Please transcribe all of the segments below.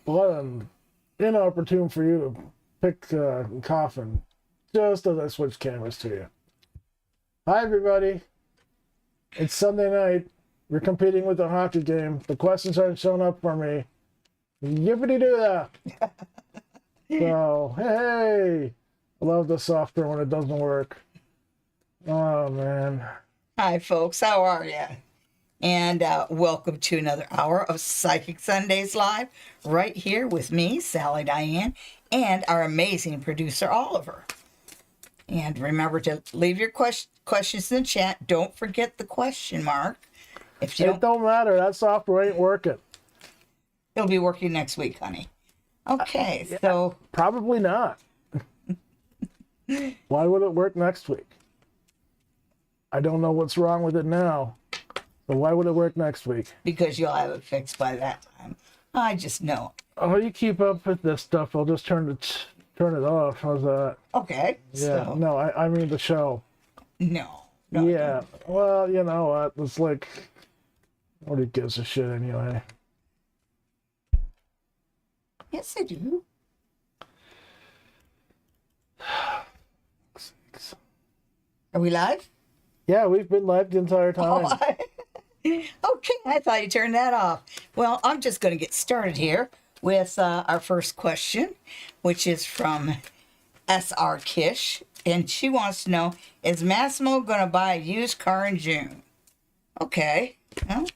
What an inopportune for you to pick coffin just as I switch cameras to you. Hi, everybody. It's Sunday night. We're competing with the hockey game. The questions aren't showing up for me. Yippity doo dah. So, hey. I love the software when it doesn't work. Oh, man. Hi, folks. How are you? And welcome to another hour of Psychic Sundays Live, right here with me, Sally Diane, and our amazing producer, Oliver. And remember to leave your questions in the chat. Don't forget the question mark. If you It don't matter. That software ain't working. it'll be working next week, honey. Okay, Yeah, so probably not. Why would it work next week? I don't know what's wrong with it now. So why would it work next week? because you'll have it fixed by that time. I just know. Oh, you keep up with this stuff. I'll just turn it off. How's that? Okay. Yeah. So, No, I mean the show. no. Yeah. Well, you know what? It's like, nobody gives a shit anyway. Yes, I do. Are we live? Yeah, we've been live the entire time. Okay, I thought you turned that off. Well, I'm just going to get started here with our first question, which is from SR Kish. And she wants to know, is Massimo going to buy a used car in June? Okay. Well,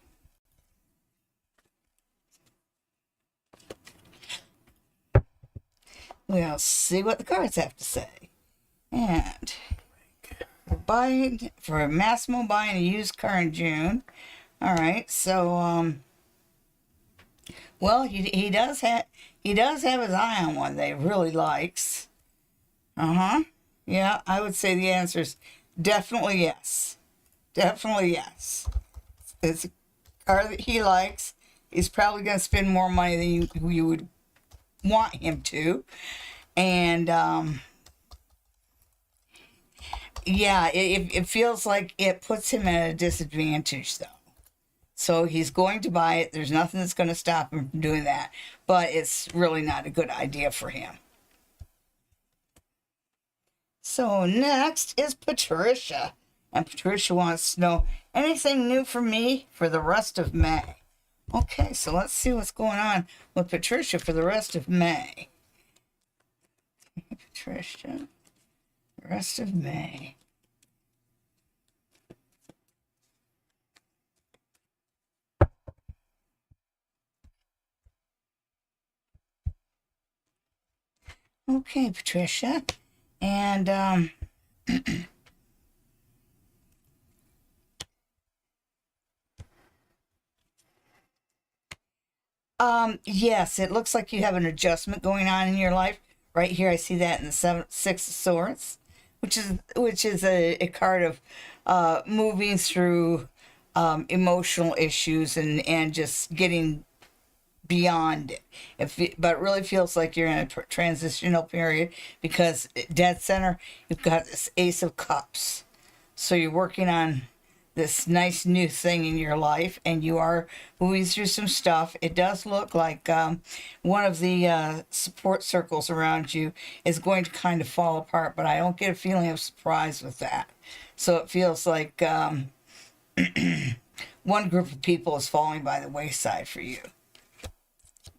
we'll see what the cards have to say. And for Massimo buying a used car in June. All right, so well, he does have his eye on one that he really likes. Yeah, I would say the answer is definitely yes. Definitely yes. It's a car that he likes. He's probably going to spend more money than you would want him to, and yeah, it feels like it puts him at a disadvantage though. So he's going to buy it. There's nothing that's going to stop him from doing that. But it's really not a good idea for him. So next is Patricia. And Patricia wants to know, anything new for me for the rest of May? Okay, so let's see what's going on with Patricia for the rest of May. Patricia, the rest of May. Okay, Patricia. And yes, it looks like you have an adjustment going on in your life. Right here I see that in the Six of Swords, which is a card of moving through emotional issues and just getting beyond it. But it really feels like you're in a transitional period because dead center, you've got this Ace of Cups. So you're working on this nice new thing in your life and you are moving through some stuff. It does look like one of the support circles around you is going to kind of fall apart, but I don't get a feeling of surprise with that. So it feels like one group of people is falling by the wayside for you.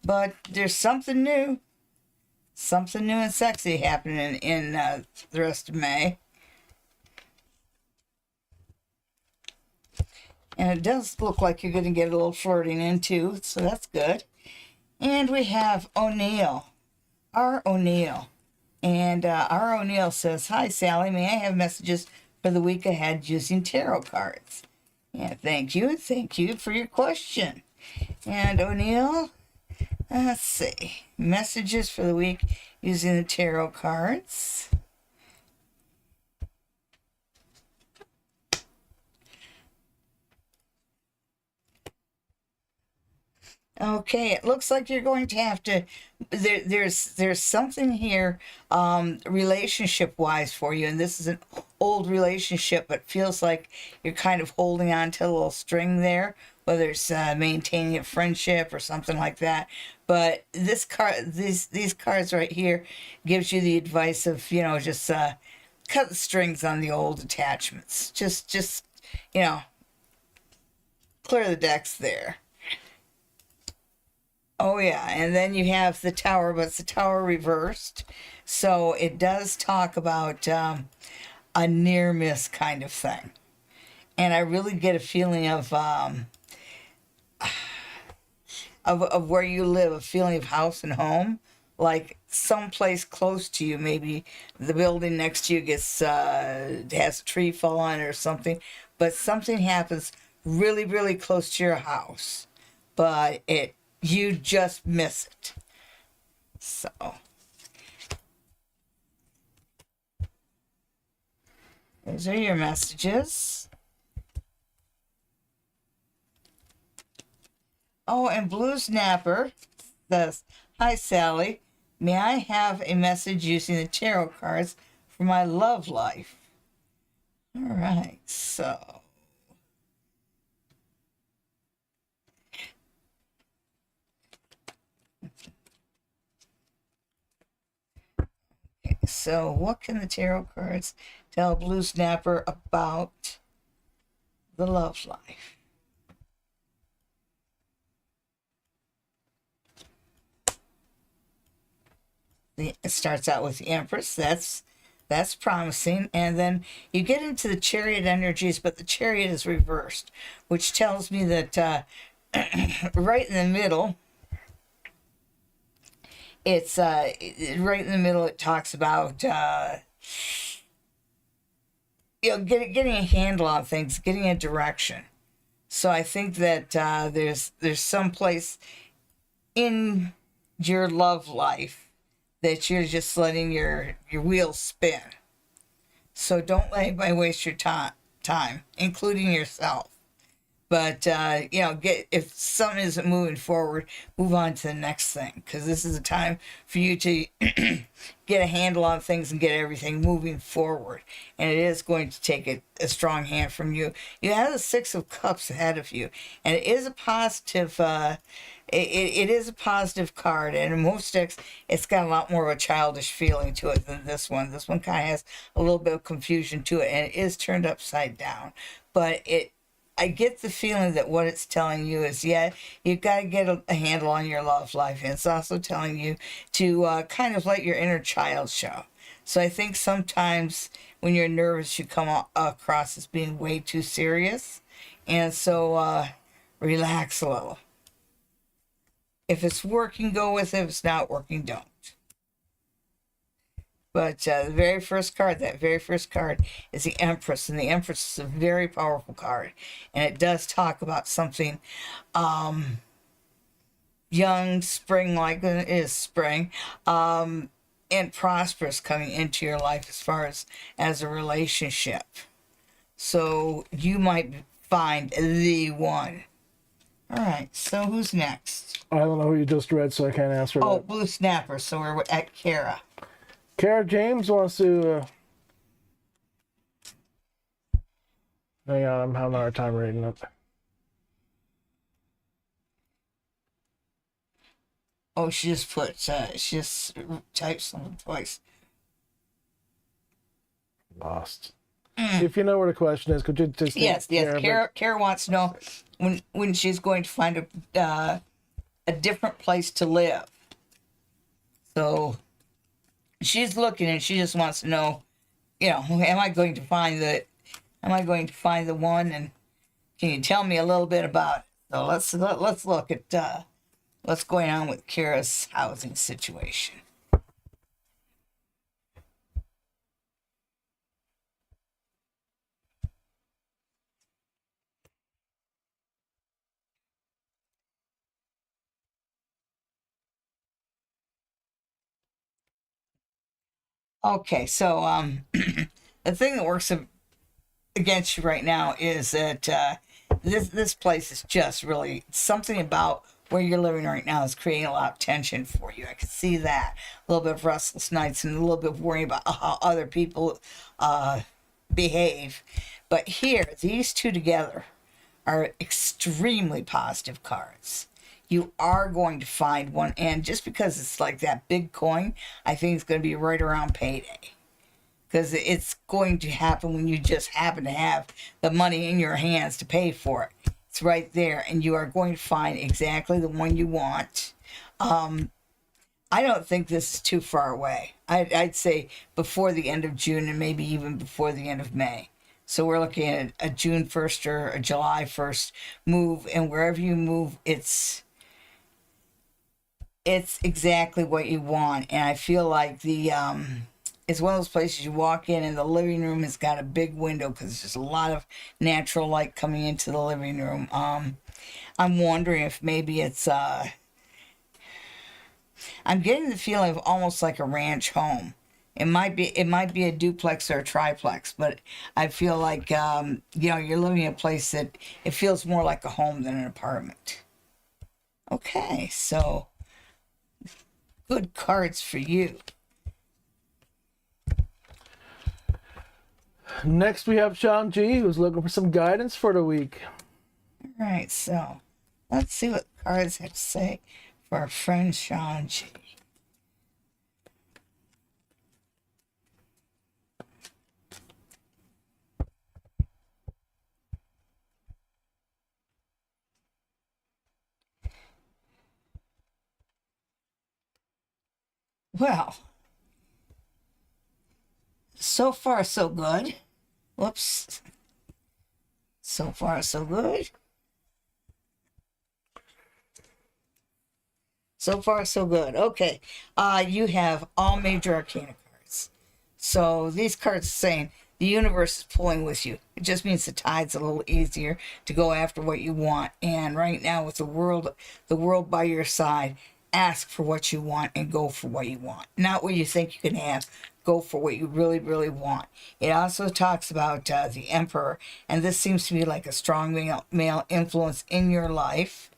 But there's something new and sexy happening in the rest of May. And it does look like you're going to get a little flirting in too, so that's good. And we have O'Neill, R. O'Neill. And R. O'Neill says, hi, Sally, may I have messages for the week ahead using tarot cards? Yeah, thank you. Thank you for your question. And O'Neill... let's see. Messages for the week using the tarot cards. Okay, it looks like you're going to have to. There's something here, relationship wise for you, and this is an old relationship, but feels like you're kind of holding on to a little string there whether it's maintaining a friendship or something like that. But this card, these cards right here, gives you the advice of, you know, just cut the strings on the old attachments. Just you know, clear the decks there. Oh yeah, and then you have the Tower, but it's the Tower reversed. So it does talk about a near miss kind of thing. And I really get a feeling of where you live, a feeling of house and home, like someplace close to you. Maybe the building next to you gets has a tree fall on it or something, but something happens really, really close to your house, but you just miss it. So those are your messages. Oh, and Blue Snapper says, "Hi, Sally. May I have a message using the tarot cards for my love life?" All right, so. So, what can the tarot cards tell Blue Snapper about the love life? It starts out with the Empress. That's promising, and then you get into the Chariot energies, but the Chariot is reversed, which tells me that right in the middle, it's right in the middle. It talks about getting a handle on things, getting a direction. So I think that there's some place in your love life that you're just letting your wheels spin. So don't let anybody waste your time, including yourself. But if something isn't moving forward, move on to the next thing, because this is a time for you to get a handle on things and get everything moving forward. And it is going to take a strong hand from you. You have the Six of Cups ahead of you, and it is a positive. It is a positive card, and in most decks, it's got a lot more of a childish feeling to it than this one. This one kind of has a little bit of confusion to it, and it is turned upside down. But I get the feeling that what it's telling you is, you've got to get a handle on your love life. And it's also telling you to kind of let your inner child show. So I think sometimes when you're nervous, you come across as being way too serious. And so relax a little. If it's working, go with it. If it's not working, don't. But that very first card is the Empress. And the Empress is a very powerful card. And it does talk about something young, spring-like, it is spring, and prosperous coming into your life as far as a relationship. So you might find the one. All right, so who's next? I don't know who you just read, so I can't answer that. Blue Snapper, so we're at Kara. Kara James wants to... hang on, I'm having a hard time reading it. Oh, she just typed something twice. Lost. If you know where the question is, could you just... Yes. Kara wants to know when she's going to find a different place to live. So she's looking, and she just wants to know, am I going to find the one, and can you tell me a little bit about it? So let's look at what's going on with Kara's housing situation. Okay, so the thing that works against you right now is that this place is just really something about where you're living right now is creating a lot of tension for you. I can see that, a little bit of restless nights and a little bit of worrying about how other people behave. But here, these two together are extremely positive cards. You are going to find one, and just because it's like that big coin, I think it's going to be right around payday. Because it's going to happen when you just happen to have the money in your hands to pay for it. It's right there, and you are going to find exactly the one you want. I don't think this is too far away. I'd say before the end of June and maybe even before the end of May. So we're looking at a June 1st or a July 1st move, and wherever you move, it's exactly what you want. And I feel like it's one of those places you walk in and the living room has got a big window because there's just a lot of natural light coming into the living room. I'm wondering if maybe it's I'm getting the feeling of almost like a ranch home. It might be a duplex or a triplex, but I feel like you're living in a place that it feels more like a home than an apartment. Okay, so good cards for you. Next, we have Sean G, who's looking for some guidance for the week. All right, so let's see what the cards have to say for our friend Sean G. Well, so far so good. Whoops. So far so good. So far so good. Okay. You have all major arcana cards. So these cards are saying the universe is pulling with you. It just means the tide's a little easier to go after what you want. And right now with the world by your side, ask for what you want and go for what you want. Not what you think you can have. Go for what you really, really want. It also talks about the Emperor, and this seems to be like a strong male influence in your life.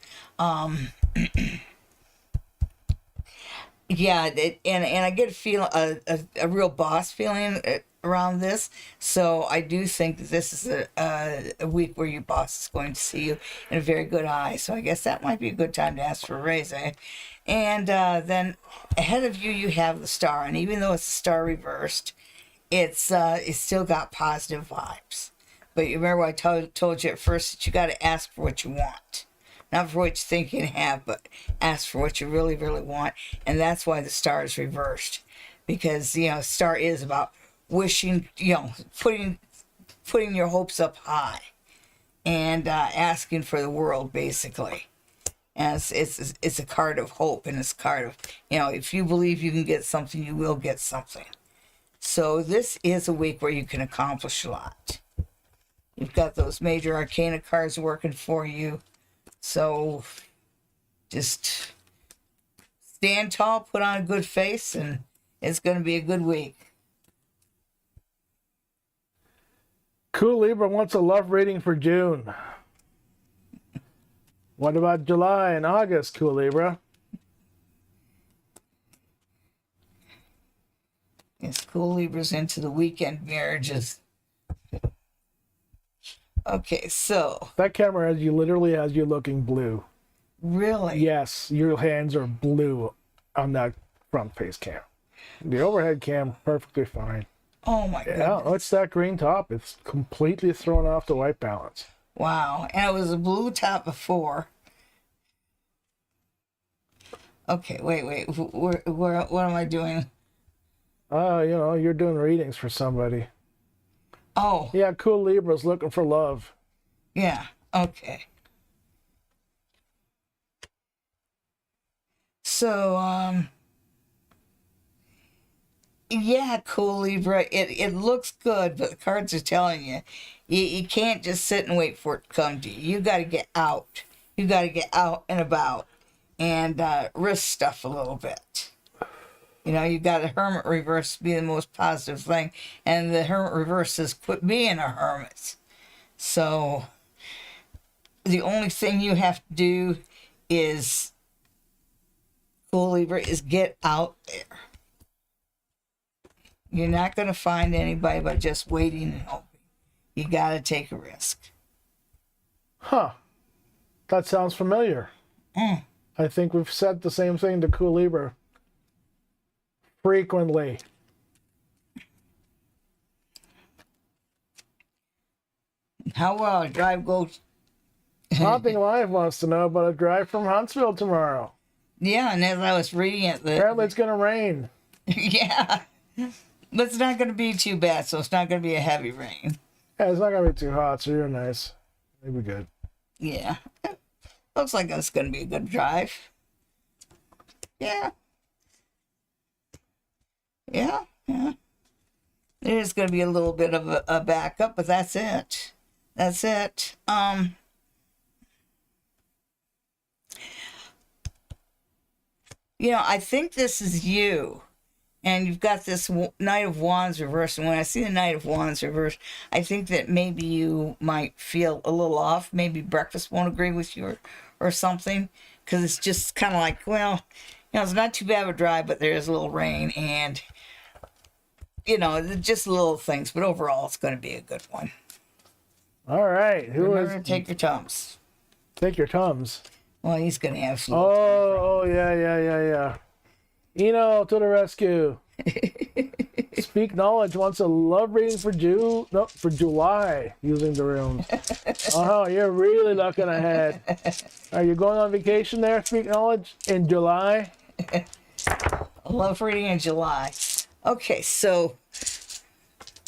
Yeah, and I get a feel a real boss feeling around this. So I do think that this is a week where your boss is going to see you in a very good eye. So I guess that might be a good time to ask for a raise, eh? And then ahead of you, you have the star, and even though it's the star reversed, it's still got positive vibes. But you remember I told you at first that you got to ask for what you want. Not for what you think you can have, but ask for what you really, really want. And that's why the star is reversed. Because, star is about wishing, putting your hopes up high. And asking for the world, basically. And it's a card of hope. And it's a card of, if you believe you can get something, you will get something. So this is a week where you can accomplish a lot. You've got those major arcana cards working for you. So just stand tall, put on a good face, and it's going to be a good week. Cool Libra wants a love reading for June. What about July and August, Cool Libra? Yes, Cool Libra's into the weekend marriages. Okay, so That camera literally has you looking blue. really, Yes, your hands are blue on that front face cam. The overhead cam, perfectly fine. oh my goodness, Yeah, what's that green top? It's completely thrown off the white balance. wow! And it was a blue top before. Okay, wait, what am I doing? You're doing readings for somebody. Oh, Yeah, Cool Libra's looking for love. yeah, okay. So, yeah, Cool Libra, it looks good, but the cards are telling you can't just sit and wait for it to come to you. You got to get out. You got to get out and about and risk stuff a little bit. You got the Hermit reverse be the most positive thing, and the Hermit reverse says quit being a hermit. So the only thing you have to do is, Cool Libra, is get out there. You're not going to find anybody by just waiting and hoping. You got to take a risk. Huh. That sounds familiar. Mm. I think we've said the same thing to Coolibra frequently. How will our drive go? Haunting Live wants to know about a drive from Huntsville tomorrow. Yeah, and as I was reading it, Apparently it's going to rain. yeah, but it's not going to be too bad, so it's not going to be a heavy rain. Yeah, it's not going to be too hot, so you're nice. It'll be good. Yeah, looks like it's going to be a good drive. Yeah. Yeah, yeah. There's going to be a little bit of a backup, but that's it. That's it. I think this is you. And you've got this Knight of Wands reversed. And when I see the Knight of Wands reversed, I think that maybe you might feel a little off. Maybe breakfast won't agree with you or something. Because it's just kind of like, well, it's not too bad of a drive, but there is a little rain. And, just little things. But overall, it's going to be a good one. All right. Remember to take your Tums. Take your Tums. Well, he's going to have some. Oh, yeah. Eno to the rescue. Speak Knowledge wants a love reading for July using the rooms. Oh, you're really looking ahead. Are you going on vacation there, Speak Knowledge, in July? A love reading in July. Okay, so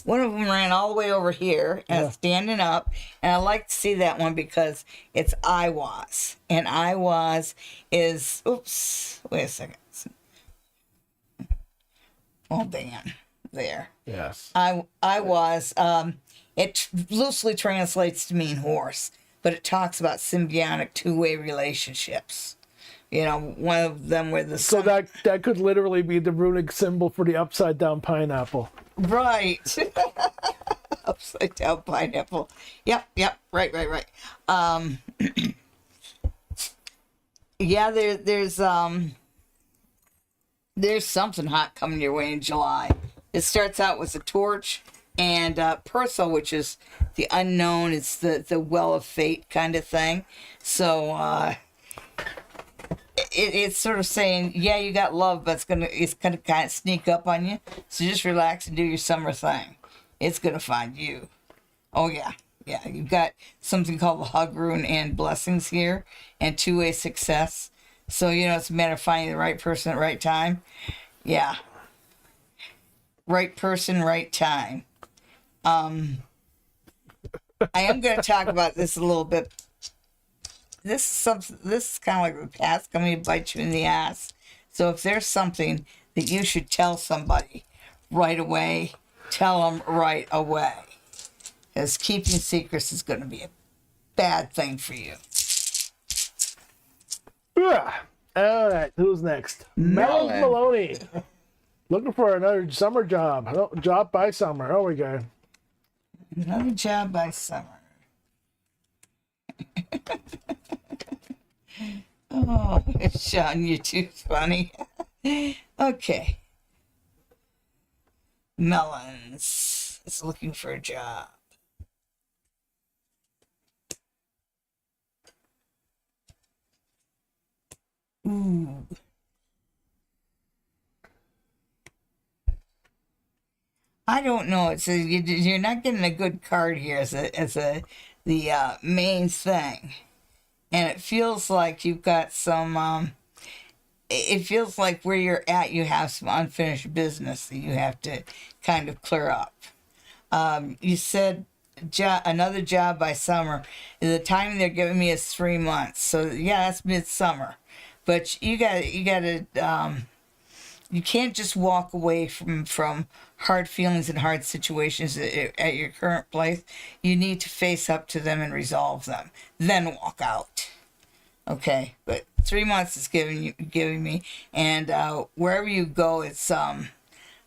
one of them ran all the way over here and standing up, and I like to see that one because it's I was, and I was is wait a second. Oh, Dan, there. Yes. I was. It loosely translates to mean horse, but it talks about symbiotic two-way relationships. One of them where the So that could literally be the runic symbol for the upside down pineapple. Right. Upside down pineapple. Yep. Right. Yeah, there's something hot coming your way in July. It starts out with a torch and Persil, which is the unknown. It's the well of fate kind of thing. So it's sort of saying, yeah, you got love, but it's gonna kind of sneak up on you. So just relax and do your summer thing. It's gonna find you. Oh yeah. You've got something called the hug rune and blessings here, and two-way success. So, it's a matter of finding the right person at the right time. Yeah. Right person, right time. I am going to talk about this a little bit. This is kind of like the past coming to bite you in the ass. So if there's something that you should tell somebody right away, tell them right away. Because keeping secrets is going to be a bad thing for you. All right, who's next? Mel Maloney. Looking for another summer job. Job by summer. Oh, we go. Another job by summer. Oh, Sean, you're too funny. Okay. Melons is looking for a job. Ooh. I don't know. You're not getting a good card here as the main thing, and it feels like you've got some. It feels like where you're at, you have some unfinished business that you have to kind of clear up. You said another job by summer. The time they're giving me is 3 months, so yeah, that's midsummer. But you can't just walk away from hard feelings and hard situations at your current place. You need to face up to them and resolve them. Then walk out. Okay, but 3 months is giving me, and wherever you go, it's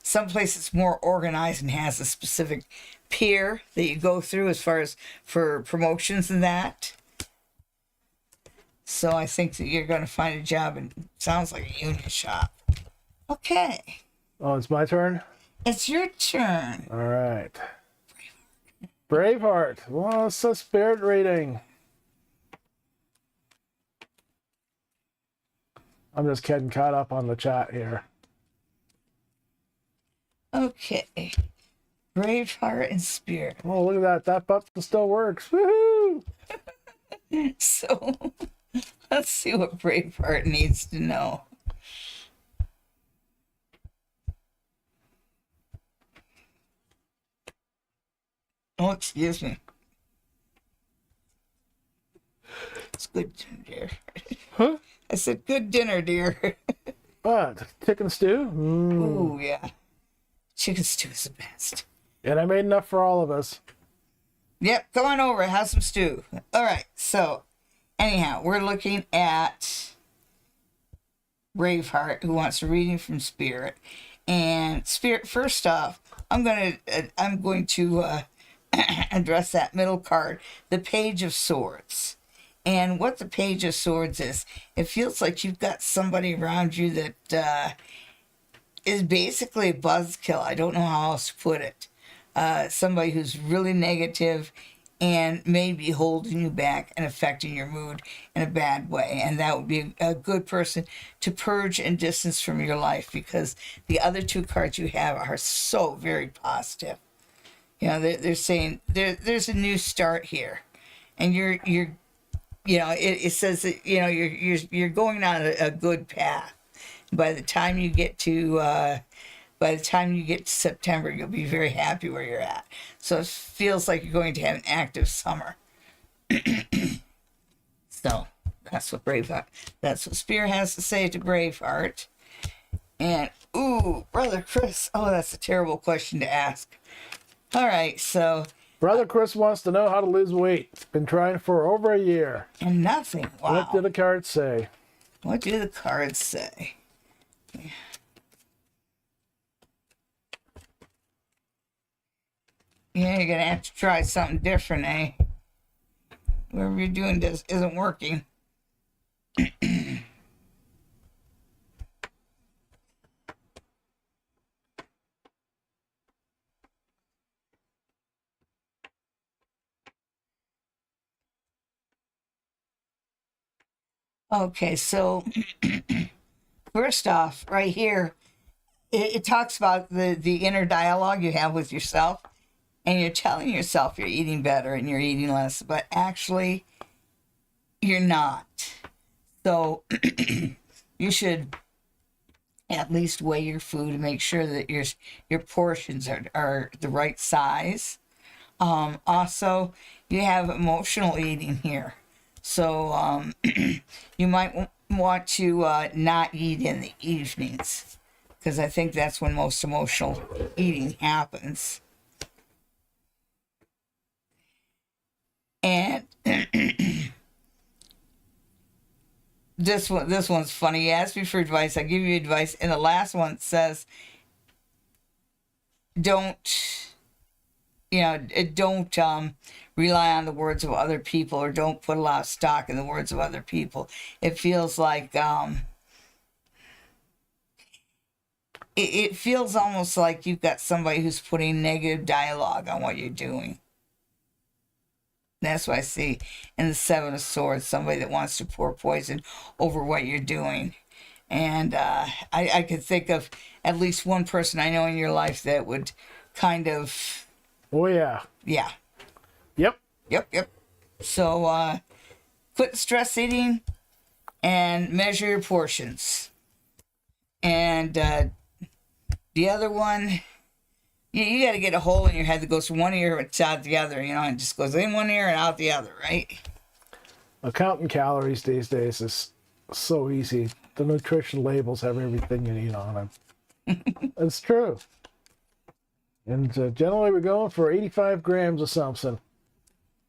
someplace that's more organized and has a specific peer that you go through as far as for promotions and that. So I think that you're going to find a job, and it sounds like a union shop. Okay. Oh, it's my turn? It's your turn. All right. Braveheart. Well, it's a spirit reading. I'm just getting caught up on the chat here. Okay. Braveheart and Spirit. Oh, look at that. That button still works. Woohoo! So let's see what Braveheart needs to know. Oh, excuse me. It's good dinner, dear. Huh? I said good dinner, dear. What? Chicken stew? Ooh, yeah. Chicken stew is the best. And I made enough for all of us. Yep, come on over, have some stew. All right, so anyhow, we're looking at Braveheart, who wants a reading from Spirit. And Spirit, first off, I'm going to address that middle card, the Page of Swords. And what the Page of Swords is, it feels like you've got somebody around you that is basically a buzzkill. I don't know how else to put it. Somebody who's really negative and maybe holding you back and affecting your mood in a bad way. And that would be a good person to purge and distance from your life, because the other two cards you have are so very positive. You know, they're saying there's a new start here, and you're you know, it says that, you know, you're going on a good path. By the time you get to September, you'll be very happy where you're at. So it feels like you're going to have an active summer. So that's what Spirit has to say to Braveheart. And ooh, Brother Chris, oh, that's a terrible question to ask. All right, so Brother Chris wants to know how to lose weight. Been trying for over a year. and nothing. Wow. What did the cards say? What do the cards say? Yeah, you're gonna have to try something different, eh? Whatever you're doing isn't working. Okay, so first off, right here, it talks about the inner dialogue you have with yourself, and you're telling yourself you're eating better and you're eating less, but actually you're not. So you should at least weigh your food and make sure that your portions are the right size. Also, you have emotional eating here. So you might want to not eat in the evenings, because I think that's when most emotional eating happens. And this one's funny. You asked me for advice. I give you advice. And the last one says, don't rely on the words of other people, or don't put a lot of stock in the words of other people. It feels like it feels almost like you've got somebody who's putting negative dialogue on what you're doing. That's what I see in the Seven of Swords, somebody that wants to pour poison over what you're doing. And I could think of at least one person I know in your life that would kind of... Oh, yeah. Yeah. Yep. Yep. So quit stress eating and measure your portions. And the other one... You got to get a hole in your head that goes from one ear to out the other, you know, and just goes in one ear and out the other, right? Counting calories these days is so easy. The nutrition labels have everything you need on them. It's true. And generally we're going for 85 grams of something.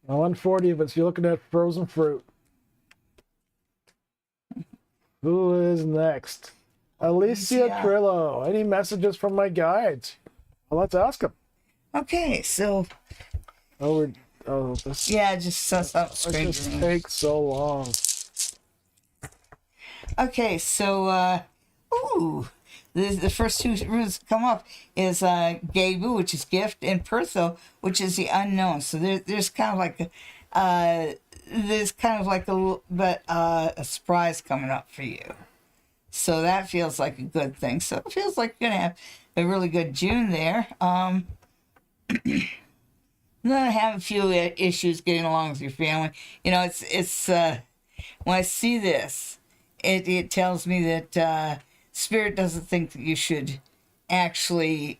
Now 140 of it's you're looking at frozen fruit. Who is next? Alicia Trillo. Any messages from my guides? Well, let's ask them. Okay, so... This... Yeah, just something strange. It just takes so long. Okay, so, the first two roots that come up is Gebu, which is gift, and Pertho, which is the unknown. So there's kind of like a little bit a surprise coming up for you. So that feels like a good thing. So it feels like you're going to have a really good June there. I'm going to have a few issues getting along with your family. You know, it's when I see this, it tells me that Spirit doesn't think that you should actually,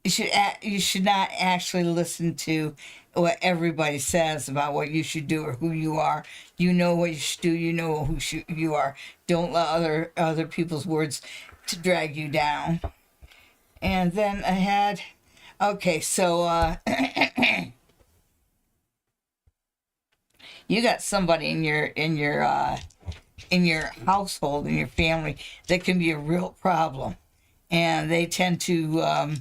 you should not actually listen to what everybody says about what you should do or who you are. You know what you should do. You know you are. Don't let other people's words to drag you down. And then I had, okay, so you got somebody in your household, in your family, that can be a real problem, and they tend to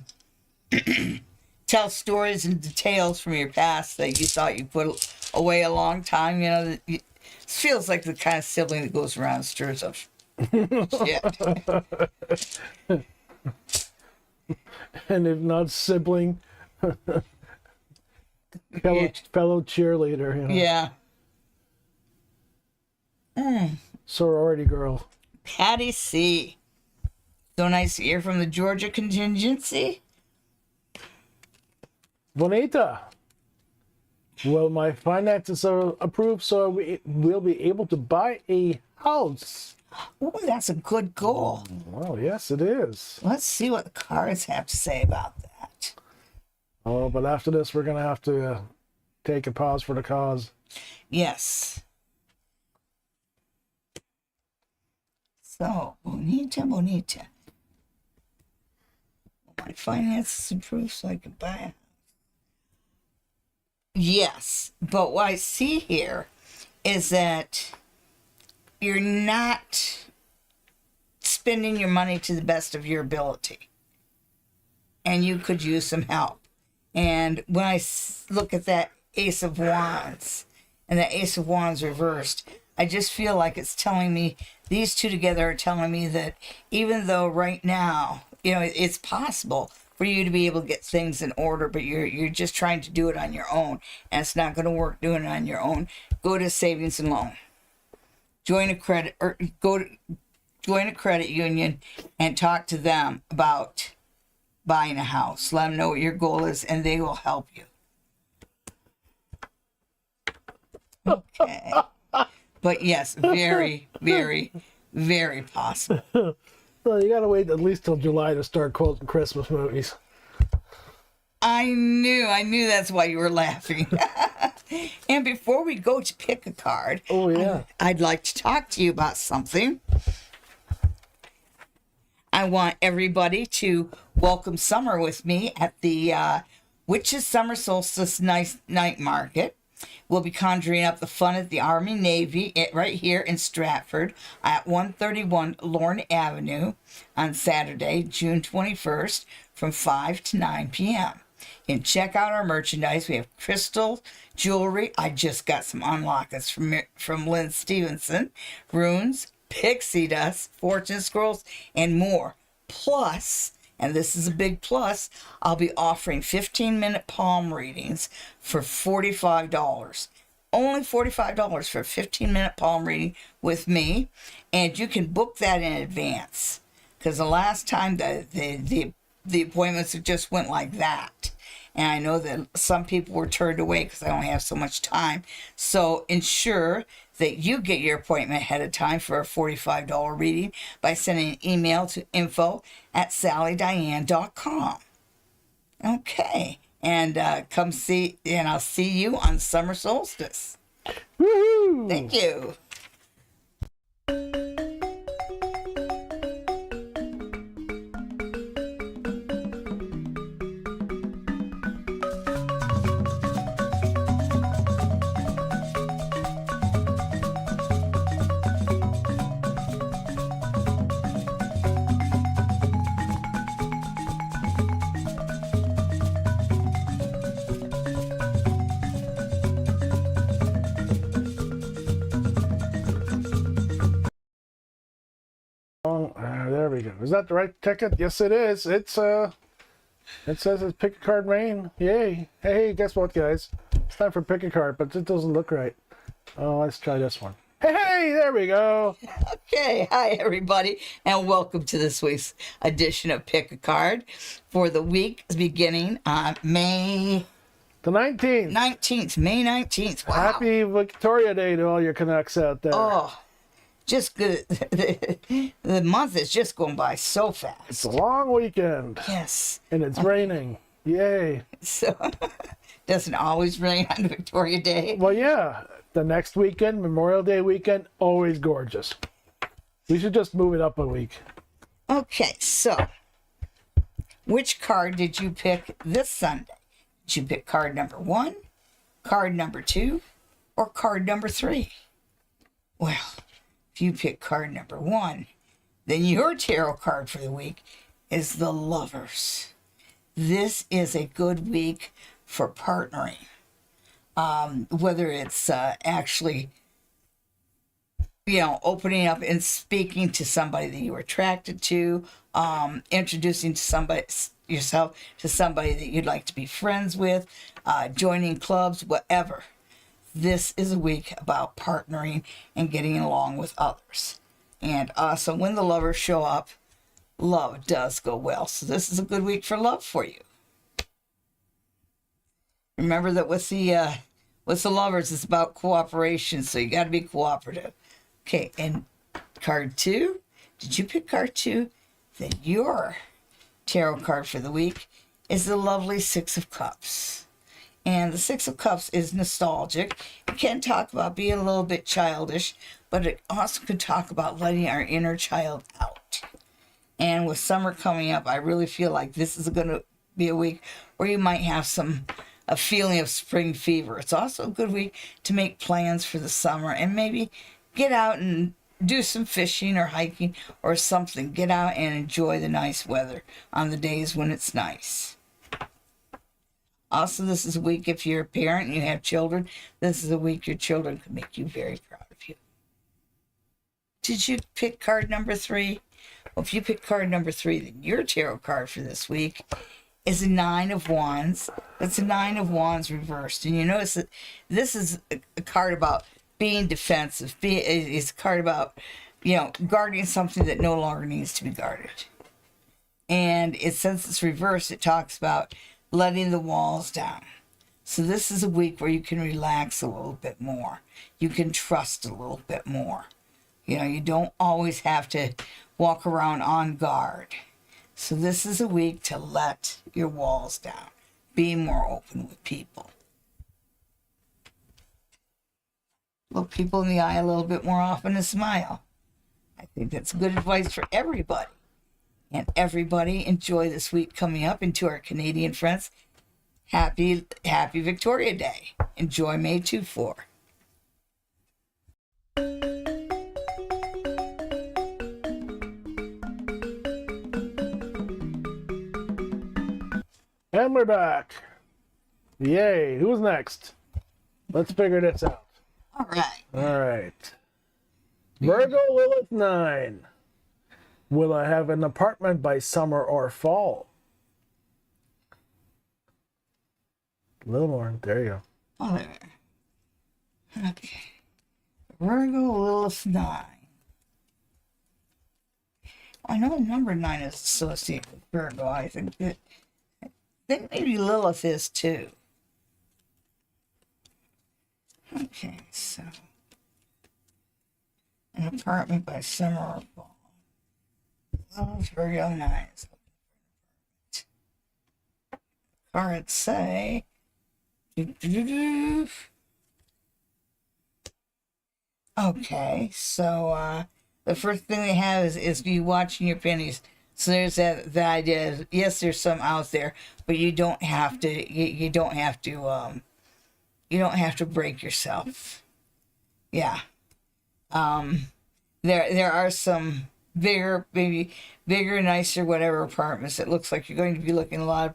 tell stories and details from your past that you thought you put away a long time. You know, it feels like the kind of sibling that goes around and stirs up shit. And if not sibling, fellow cheerleader. You know? Yeah. Sorority girl. Patty C. So nice to hear from the Georgia contingency. Bonita. Well, my finances are approved, so we will be able to buy a house. Oh, that's a good goal. Well, yes, it is. Let's see what the cards have to say about that. Oh, but after this, we're going to have to take a pause for the cause. Yes. So, bonita. My finances improved so I can buy a house. Yes, but what I see here is that you're not spending your money to the best of your ability. And you could use some help. And when I look at that Ace of Wands and that Ace of Wands reversed, I just feel like it's telling me, these two together are telling me that even though right now, you know, it's possible for you to be able to get things in order, but you're just trying to do it on your own, and it's not going to work doing it on your own. Go to savings and loan. Join a credit union and talk to them about buying a house. Let them know what your goal is, and they will help you. Okay. But yes, very, very, very possible. Well, you gotta wait at least till July to start quoting Christmas movies. I knew that's why you were laughing. And before we go to pick a card, oh yeah, I'd like to talk to you about something. I want everybody to welcome summer with me at the Witches Summer Solstice Night Market. We'll be conjuring up the fun at the Army Navy right here in Stratford at 131 Lorne Avenue on Saturday, June 21st from 5 to 9 p.m. You can check out our merchandise. We have crystal jewelry. I just got some unlockets from Lynn Stevenson. Runes, pixie dust, fortune scrolls, and more. Plus, and this is a big plus, I'll be offering 15-minute palm readings for $45. Only $45 for a 15-minute palm reading with me. And you can book that in advance. Because the last time the appointments just went like that. And I know that some people were turned away because I only have so much time. So ensure that you get your appointment ahead of time for a $45 reading by sending an email to info@sallydiane.com. Okay. And come see, and I'll see you on summer solstice. woohoo! Thank you. There we go. Is that the right ticket? Yes, it is. It says it's pick a card rain. Yay. Hey, guess what, guys? It's time for pick a card, but it doesn't look right. Oh, let's try this one. Hey, there we go. Okay, hi everybody, and welcome to this week's edition of Pick a Card for the week beginning on May The 19th. 19th. May 19th. Wow. Happy Victoria Day to all your Canucks out there. Oh, just good. The month is just going by so It's fast. a long weekend. Yes. And it's raining. Yay. So, doesn't always rain on Victoria Day. Well, yeah. The next weekend, Memorial Day weekend, always gorgeous. We should just move it up a week. Okay, so which card did you pick this Sunday? Did you pick card number 1, card number 2, or card number 3? Well, if you pick card number 1, then your tarot card for the week is the Lovers. This is a good week for partnering. Whether it's actually, opening up and speaking to somebody that you were attracted to, introducing yourself to somebody that you'd like to be friends with, joining clubs, whatever. This is a week about partnering and getting along with others. And so when the Lovers show up, love does go well. So this is a good week for love for you. Remember that with the Lovers, it's about cooperation, so you got to be cooperative. Okay, and card 2, did you pick card 2? Then your tarot card for the week is the lovely Six of Cups. And the Six of Cups is nostalgic. It can talk about being a little bit childish, but it also could talk about letting our inner child out. And with summer coming up, I really feel like this is going to be a week where you might have a feeling of spring fever. It's also a good week to make plans for the summer and maybe get out and do some fishing or hiking or something. Get out and enjoy the nice weather on the days when it's nice. Also, this is a week if you're a parent and you have children, this is a week your children can make you very proud of you. Did you pick card number 3? Well, if you pick card number 3, then your tarot card for this week is a 9 of Wands. That's a 9 of Wands reversed. And you notice that this is a card about being defensive. It's a card about, guarding something that no longer needs to be guarded. And since it's reversed, it talks about letting the walls down. So this is a week where you can relax a little bit more. You can trust a little bit more. You don't always have to walk around on guard. So this is a week to let your walls down. Be more open with people. Look people in the eye a little bit more often and smile. I think that's good advice for everybody. And everybody enjoy this week coming up. And to our Canadian friends, happy Victoria Day. Enjoy May 2-4. And we're back. Yay. Who's next? Let's figure this out. All right. All right. Virgo Lilith 9. Will I have an apartment by summer or fall? A little more. There you go. Oh, there. Okay. Virgo Lilith 9. I know number 9 is associated with Virgo. I think maybe Lilith is too. Okay, so an apartment by summer or fall. Oh, Virgo 9. Cards say. Okay, so the first thing they have is you watching your pennies. So there's the idea. Yes, there's some out there, but you don't have to. You don't have to. You don't have to break yourself. Yeah. There are some bigger, maybe bigger, nicer, whatever apartments. It looks like you're going to be looking at a lot of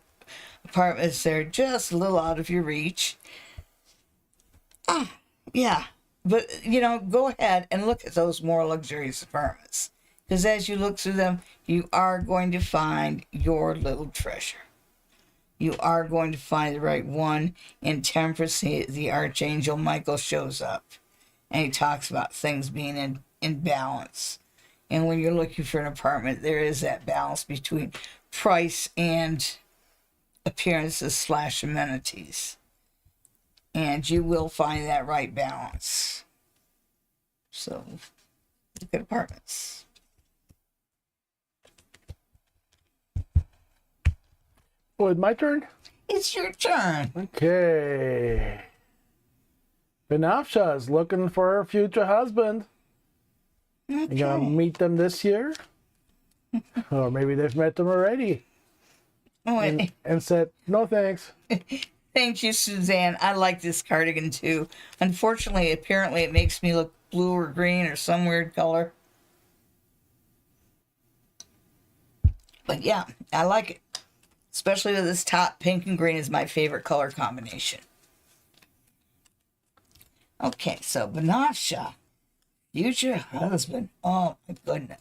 apartments that are just a little out of your reach. Yeah. But, go ahead and look at those more luxurious apartments. Because as you look through them, you are going to find your little treasure. You are going to find the right one. In Temperance, the Archangel Michael shows up. and he talks about things being in balance. And when you're looking for an apartment, there is that balance between price and appearances / amenities. And you will find that right balance. So, look at apartments. Oh, it's my turn? It's your turn. Okay. Benafsha is looking for her future husband. You gonna Okay. meet them this year? Or maybe they've met them already Oh, and said, no thanks. thank you, Suzanne. I like this cardigan too. Unfortunately, apparently it makes me look blue or green or some weird color. But yeah, I like it. Especially with this top, pink and green is my favorite color combination. Okay, so Benafsha, future husband. Oh my goodness.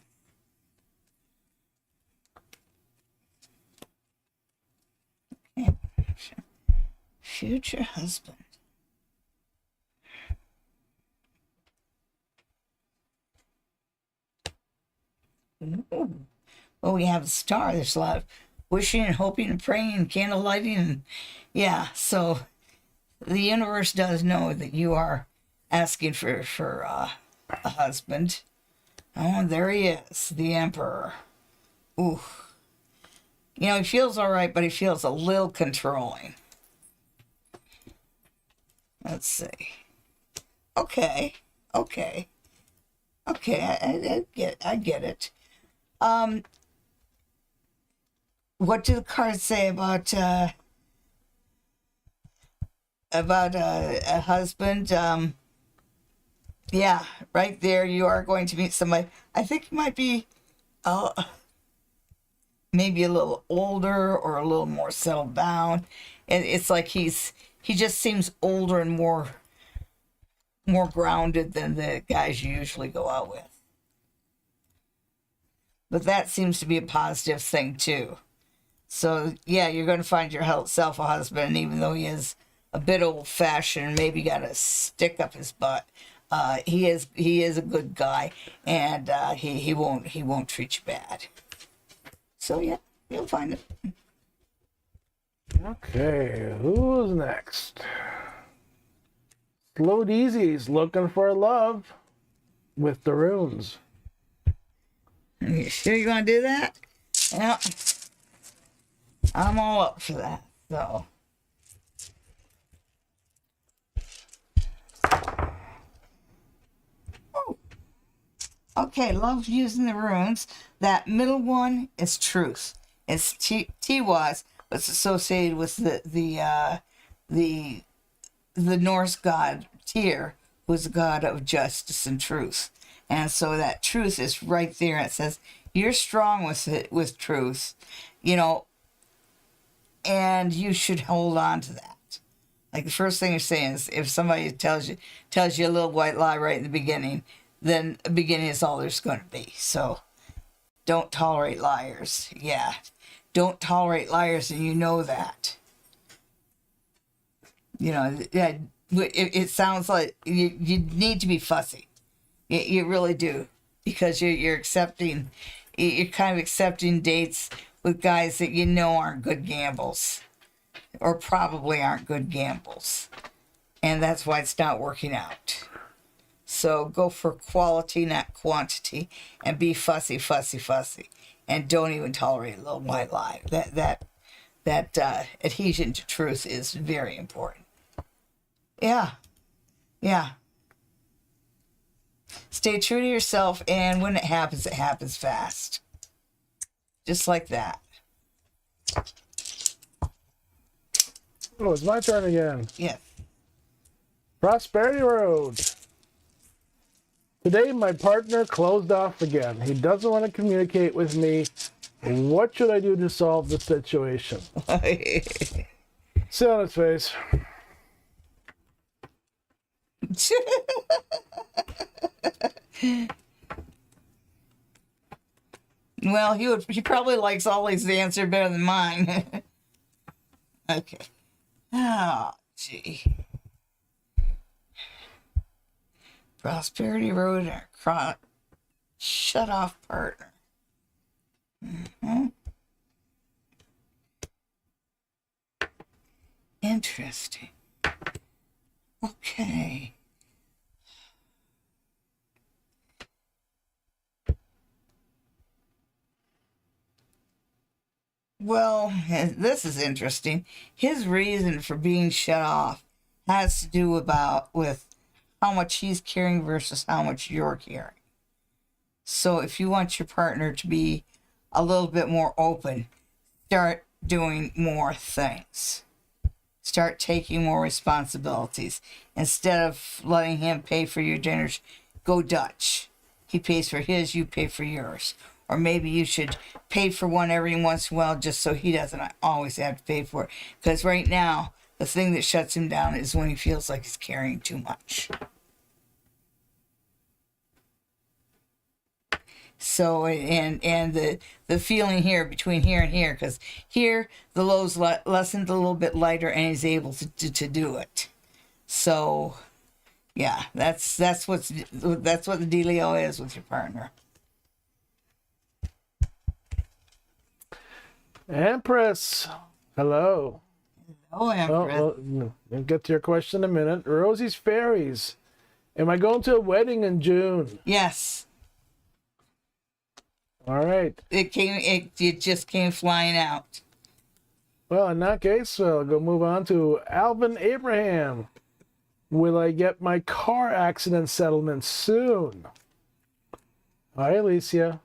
Okay, future husband. Ooh. Well, we have a star. There's a lot of wishing and hoping and praying and candle lighting. And yeah, so the universe does know that you are asking for a husband. Oh, there he is, the Emperor. Ooh. You know, he feels all right, but he feels a little controlling. Let's see. Okay. I get it. What do the cards say about a husband? Yeah, right there, you are going to meet somebody. I think he might be maybe a little older or a little more settled down. And it's like he just seems older and more grounded than the guys you usually go out with. But that seems to be a positive thing too. So yeah, you're going to find yourself a husband, and even though he is a bit old-fashioned, maybe got a stick up his butt, he is a good guy, and he won't treat you bad. So yeah, you'll find it. Okay, who's next? Slow Easy's looking for love with the runes. You sure you want to do that? Yeah, I'm all up for that. So. Oh. Okay, love using the runes. That middle one is truth. It's Tiwaz, but it's associated with the Norse god Tyr, who's the god of justice and truth. And so that truth is right there. It says you're strong with truth, you know, and you should hold on to that. Like the first thing you're saying is, if somebody tells you a little white lie right in the beginning, then the beginning is all there's going to be. So don't tolerate liars. Yeah, don't tolerate liars, and you know that. You know, yeah, it sounds like you need to be fussy. You really do, because you're accepting, you're kind of accepting dates with guys that you know aren't good gambles, or probably aren't good gambles, and that's why it's not working out. So go for quality, not quantity, and be fussy, and don't even tolerate a little white lie. That adhesion to truth is very important. Yeah. Stay true to yourself, and when it happens fast. Just like that. Oh, it's my turn again. Yeah. Prosperity Road. Today, my partner closed off again. He doesn't want to communicate with me. What should I do to solve the situation? Sit on his face. Well, he probably likes Ollie's answer better than mine. Okay. Oh, gee. Prosperity Road shut off partner. Interesting. Okay. Well, this is interesting. His reason for being shut off has to do with how much he's carrying versus how much you're carrying. So if you want your partner to be a little bit more open, start doing more things. Start taking more responsibilities. Instead of letting him pay for your dinners, go Dutch. He pays for his, you pay for yours. Or maybe you should pay for one every once in a while just so he doesn't always have to pay for it. Because right now, the thing that shuts him down is when he feels like he's carrying too much. So, and the feeling here, between here and here, because here the load's lessened a little bit lighter and he's able to do it. So, yeah, that's what the dealio is with your partner. Empress, hello. Oh, Empress. We'll get to your question in a minute. Rosie's Fairies. Am I going to a wedding in June? Yes. All right. It just came flying out. Well, in that case, I'll go move on to Alvin Abraham. Will I get my car accident settlement soon? Hi, Alicia.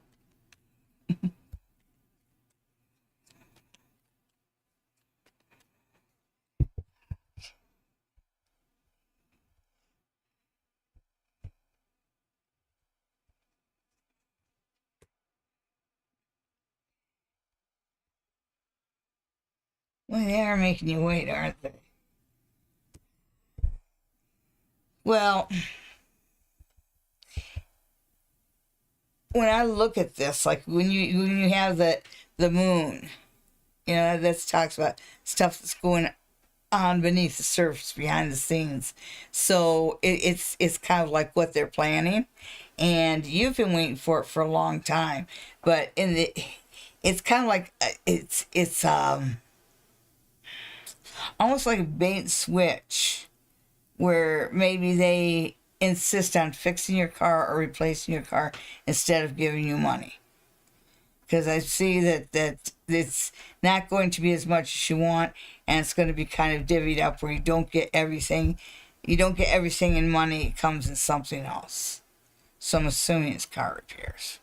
Well, they are making you wait, aren't they? Well, when I look at this, like when you have the moon, you know, that talks about stuff that's going on beneath the surface, behind the scenes. So it's kind of like what they're planning, and you've been waiting for it for a long time. But it's kind of like it's almost like a bait and switch, where maybe they insist on fixing your car or replacing your car instead of giving you money. Because I see that it's not going to be as much as you want, and it's going to be kind of divvied up where you don't get everything. You don't get everything in money. It comes in something else. So I'm assuming it's car repairs.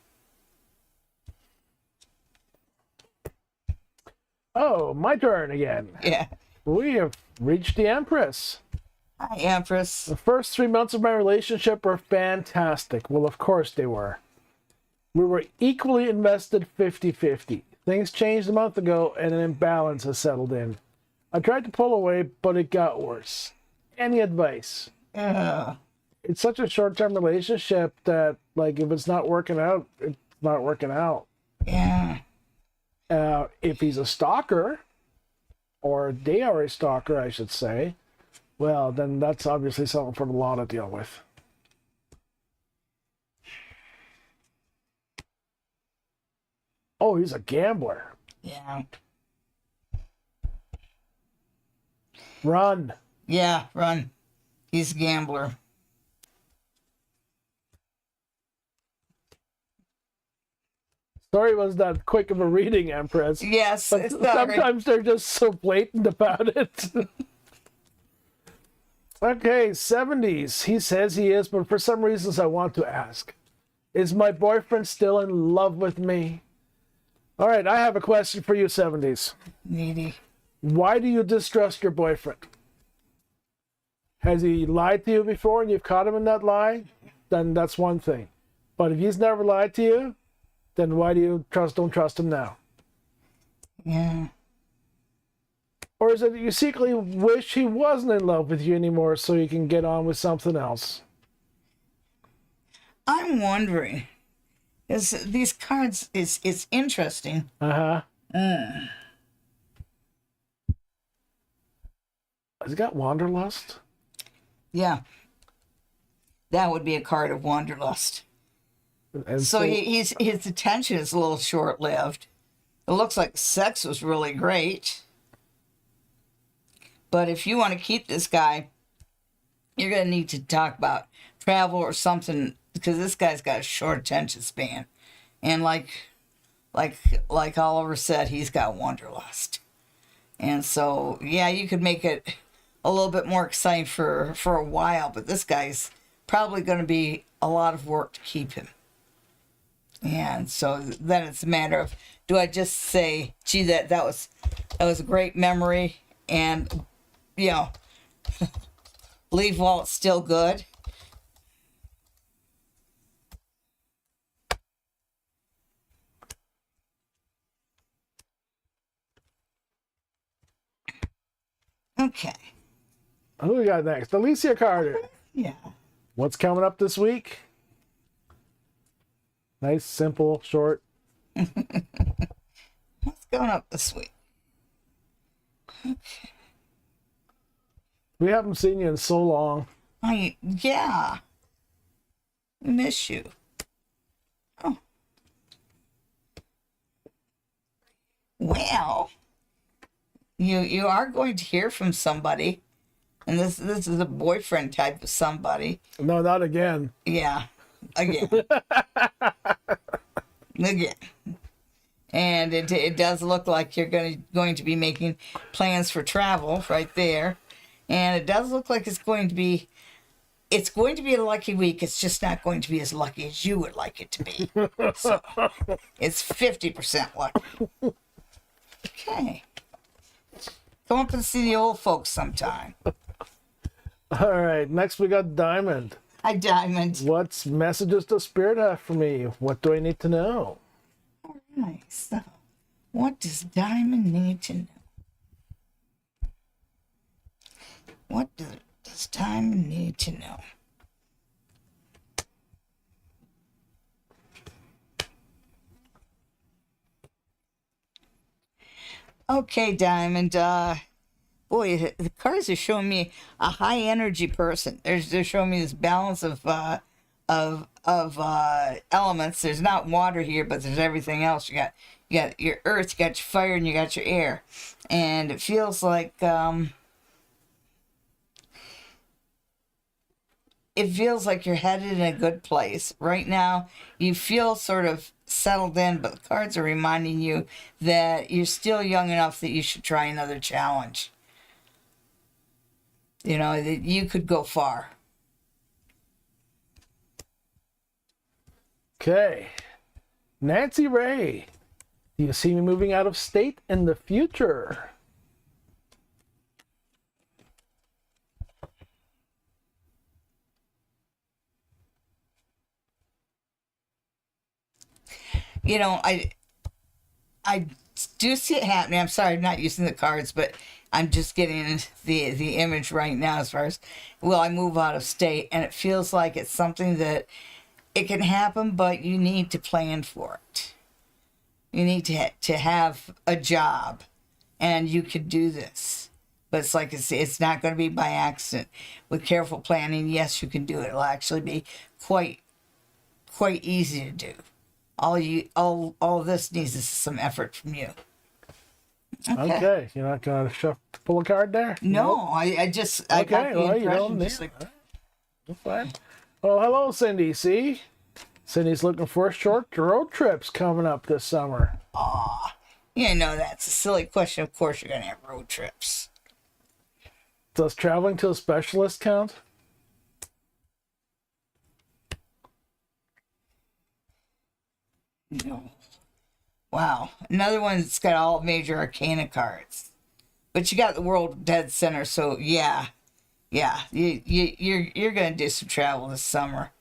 Oh, my turn again. Yeah. We have reached the Empress. Hi, Empress. The first 3 months of my relationship were fantastic. Well, of course they were. We were equally invested 50-50. Things changed a month ago and an imbalance has settled in. I tried to pull away, but it got worse. Any advice? It's such a short-term relationship that, like, if it's not working out, it's not working out. Yeah. If he's a stalker, or they are a stalker, I should say, well, then that's obviously something for the law to deal with. Oh, he's a gambler. Yeah. Run. Yeah, run. He's a gambler. Sorry it was that quick of a reading, Empress. Yes, But sorry. sometimes they're just so blatant about it. Okay, 70s. He says he is, but for some reasons I want to ask. Is my boyfriend still in love with me? All right, I have a question for you, 70s. Needy. Why do you distrust your boyfriend? Has he lied to you before and you've caught him in that lie? Then that's one thing. But if he's never lied to you, then why do you don't trust him now? Yeah. Or is it that you secretly wish he wasn't in love with you anymore so you can get on with something else? I'm wondering. These cards is interesting. Uh-huh. Has he got Wanderlust? Yeah. that would be a card of wanderlust. And So his attention is a little short-lived. It looks like sex was really great. But if you want to keep this guy, you're going to need to talk about travel or something, because this guy's got a short attention span. And like Oliver said, he's got wanderlust. And so, yeah, you could make it a little bit more exciting for a while, but this guy's probably going to be a lot of work to keep him. And so then it's a matter of, do I just say, gee, that was a great memory, and, you know, leave while it's still good? Okay. who we got next? Alicia Carter. Yeah. What's coming up this week? Nice, simple, short. What's going up this week? Okay. We haven't seen you in so long. Yeah. Miss you. Oh. Well, you are going to hear from somebody, and this is a boyfriend type of somebody. No, not again. Yeah, again. Again. And it does look like you're going to be making plans for travel right there. And it does look like it's going to be a lucky week. It's just not going to be as lucky as you would like it to be. So it's 50% lucky. Okay. Come up and see the old folks sometime. All right, next we got Diamond. Hi, Diamond. What's messages does Spirit have for me? What do I need to know? All right, so what does Diamond need to know? What does Diamond need to know? Okay, Diamond. Boy, the cards are showing me a high energy person. They're showing me this balance of elements. There's not water here, but there's everything else. You got your earth, you got your fire, and you got your air. And it feels like you're headed in a good place. Right now, you feel sort of settled in, but the cards are reminding you that you're still young enough that you should try another challenge. You know, that you could go far. Okay. Nancy Ray. Do you see me moving out of state in the future? You know, I do see it happening. I'm sorry, I'm not using the cards, but I'm just getting the image right now as far as, will I move out of state? And it feels like it's something that it can happen, but you need to plan for it. You need to have a job, and you could do this. But it's like it's not going to be by accident. With careful planning, yes, you can do it. It'll actually be quite easy to do. All of this needs is some effort from you. Okay. You're not going to pull a card there? No, I got the impression just like, That's fine. Well, hello, Cindy. See? Cindy's looking for short road trips coming up this summer. aw, you know that's a silly question. Of course you're going to have road trips. Does traveling to a specialist count? No. Wow, another one that's got all major arcana cards, but you got the world dead center. So yeah, you're going to do some travel this summer.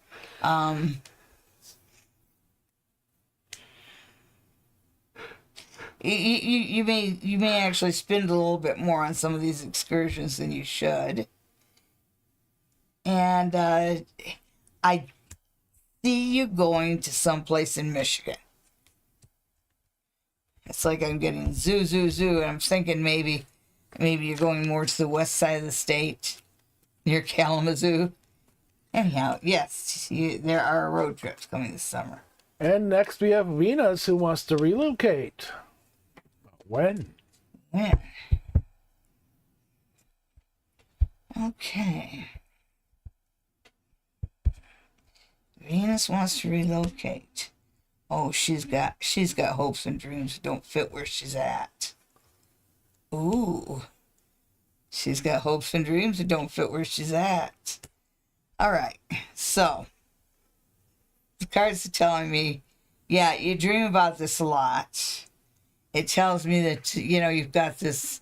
You may actually spend a little bit more on some of these excursions than you should. And I see you going to someplace in Michigan. It's like I'm getting zoo, and I'm thinking maybe you're going more to the west side of the state, near Kalamazoo. Anyhow, yes, there are road trips coming this summer. And next we have Venus, who wants to relocate. When? When? Okay. Venus wants to relocate. Oh, she's got hopes and dreams that don't fit where she's at. Ooh. She's got hopes and dreams that don't fit where she's at. All right. So, the cards are telling me, yeah, you dream about this a lot. It tells me that, you've got this.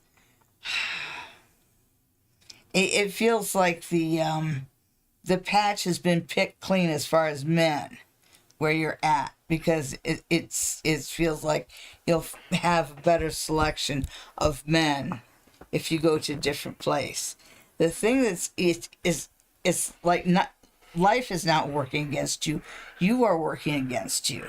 It feels like the patch has been picked clean as far as men, where you're at, because it feels like you'll have a better selection of men if you go to a different place. The thing is like, not, life is not working against you. You are working against you,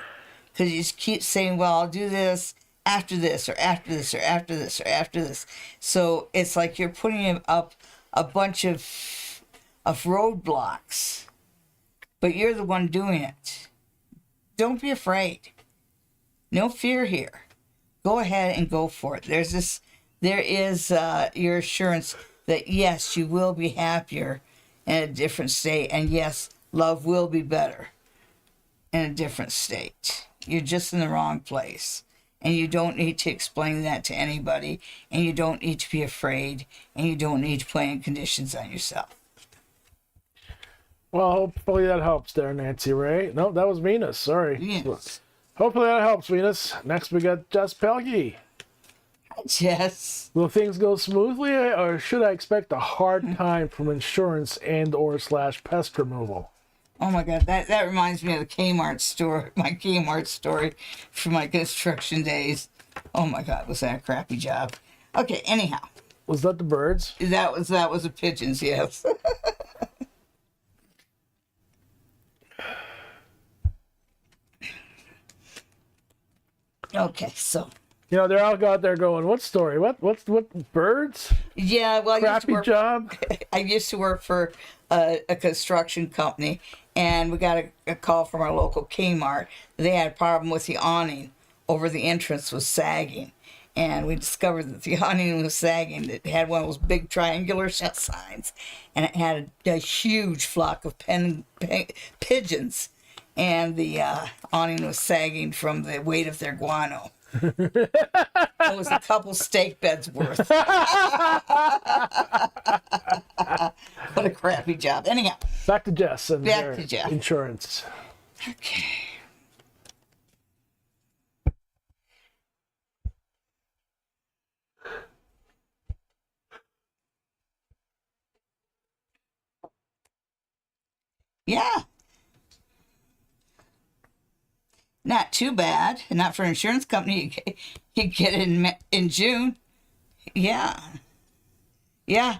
because you just keep saying, well, I'll do this after this, or after this, or after this, or after this. So it's like you're putting up a bunch of roadblocks, but you're the one doing it. Don't be afraid. No fear here. Go ahead and go for it. There is your assurance that yes, you will be happier in a different state, and yes, love will be better in a different state. You're just in the wrong place, and you don't need to explain that to anybody, and you don't need to be afraid, and you don't need to put any conditions on yourself. Well, hopefully that helps there, Nancy Ray. No, that was Venus. Sorry. Yes. Hopefully that helps, Venus. Next we got Jess Pelkey. Hi, Jess. Will things go smoothly, or should I expect a hard time from insurance and/or / pest removal? Oh my God, that reminds me of the Kmart store, my Kmart story from my construction days. Oh my God, was that a crappy job? Okay, anyhow. Was that the birds? That was the pigeons, yes. Okay, so. They're all out there going, what story? What birds? Yeah, well, Crappy job? I used to work for a construction company, and we got a call from our local Kmart. They had a problem with the awning over the entrance was sagging. And we discovered that the awning was sagging. It had one of those big triangular signs, and it had a huge flock of pigeons. And the awning was sagging from the weight of their guano. It was a couple steak beds worth. What a crappy job. Anyhow. Back to Jess and Back to Jeff. Insurance. Okay. Yeah. Not too bad. Not for an insurance company. You get it in June. Yeah. Yeah.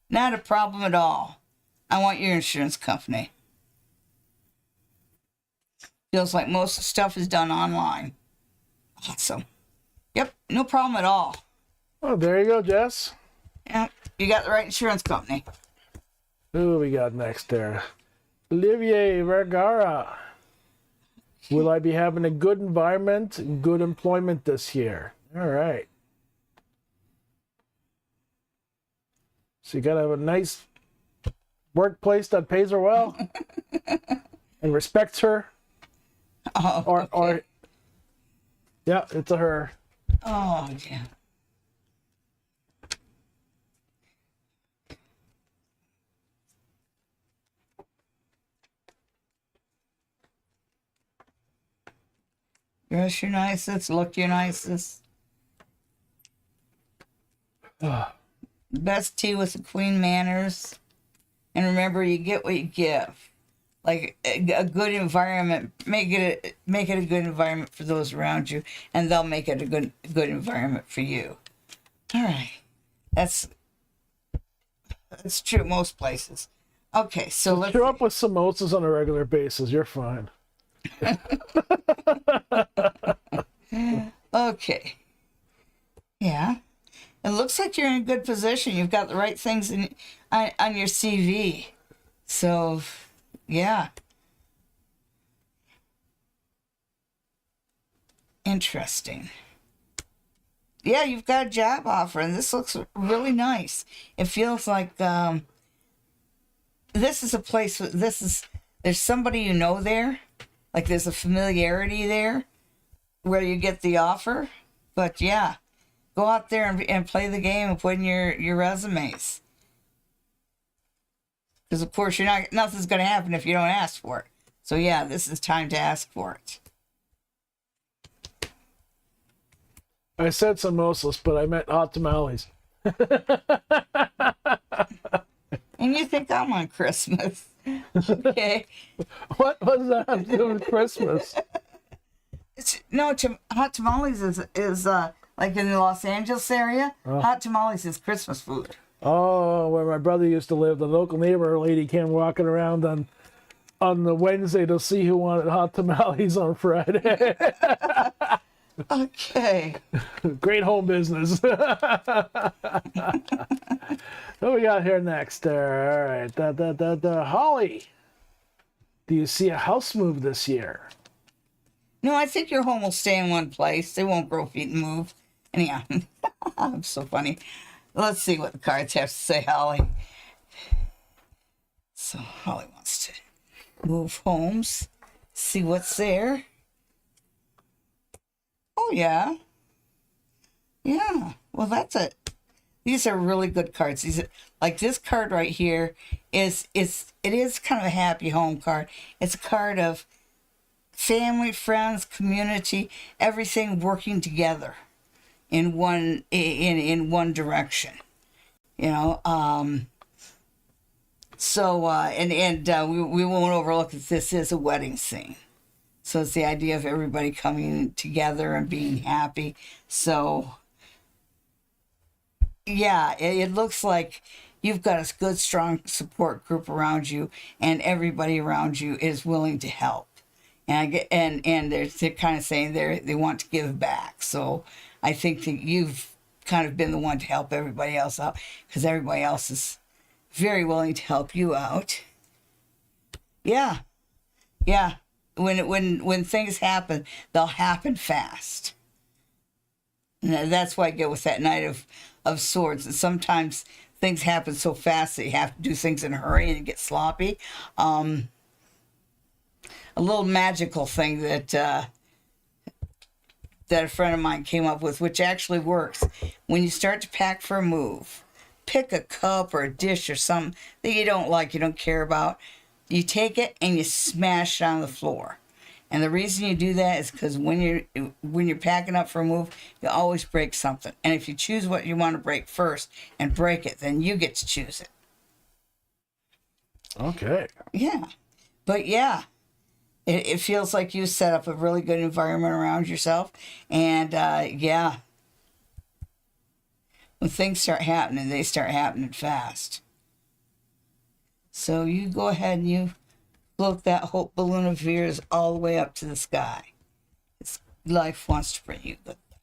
Not a problem at all. I want your insurance company. Feels like most of the stuff is done online. Awesome. Yep. No problem at all. Oh, there you go, Jess. Yep. You got the right insurance company. Who we got next there? Olivier Vergara. Will I be having a good environment and good employment this year? All right. So you got to have a nice workplace that pays her well and respects her. Oh, Or yeah, it's a her. Oh, yeah. Dress your nicest, look your nicest. Best tea with the Queen manners. And remember, you get what you give. Like a good environment, make it a good environment for those around you, and they'll make it a good environment for you. All right, that's true most places. Okay, so let's Show up with samosas on a regular basis. You're fine. Okay. Yeah. It looks like you're in a good position. You've got the right things on your CV. So, yeah. Interesting. Yeah, you've got a job offer, and this looks really nice. It feels like this is a place. There's somebody you know there, like there's a familiarity there where you get the offer. But yeah, go out there and play the game and put in your resumes. Because of course nothing's going to happen if you don't ask for it. So yeah, this is time to ask for it. I said samosas, but I meant hot tamales. And you think I'm on Christmas. Okay. What does that have to do with Christmas? Hot tamales is like in the Los Angeles area. Oh. Hot tamales is Christmas food. Oh, where my brother used to live, the local neighbor lady came walking around on the Wednesday to see who wanted hot tamales on Friday. Okay. Great home business. What we got here next? All right. Holly, do you see a house move this year? No, I think your home will stay in one place. They won't grow feet and move. Anyhow, I'm so funny. Let's see what the cards have to say, Holly. So Holly wants to move homes, see what's there. Oh yeah. Yeah. Well, that's it. These are really good cards. These are, like this card right here it is kind of a happy home card. It's a card of family, friends, community, everything working together in one direction. You know, we won't overlook that this is a wedding scene. So it's the idea of everybody coming together and being happy. So, yeah, it looks like you've got a good, strong support group around you, and everybody around you is willing to help. And they're kind of saying they want to give back. So I think that you've kind of been the one to help everybody else out, because everybody else is very willing to help you out. Yeah. When things happen, they'll happen fast. And that's why I get with that Knight of Swords. And sometimes things happen so fast that you have to do things in a hurry and get sloppy. A little magical thing that a friend of mine came up with, which actually works. When you start to pack for a move, pick a cup or a dish or something that you don't like, you don't care about. You take it and you smash it on the floor. And the reason you do that is because when you're packing up for a move, you always break something. And if you choose what you want to break first and break it, then you get to choose it. Okay. Yeah. But yeah, it feels like you set up a really good environment around yourself. And yeah, when things start happening, they start happening fast. So you go ahead and you float that hope balloon of yours all the way up to the sky. Life wants to bring you good things.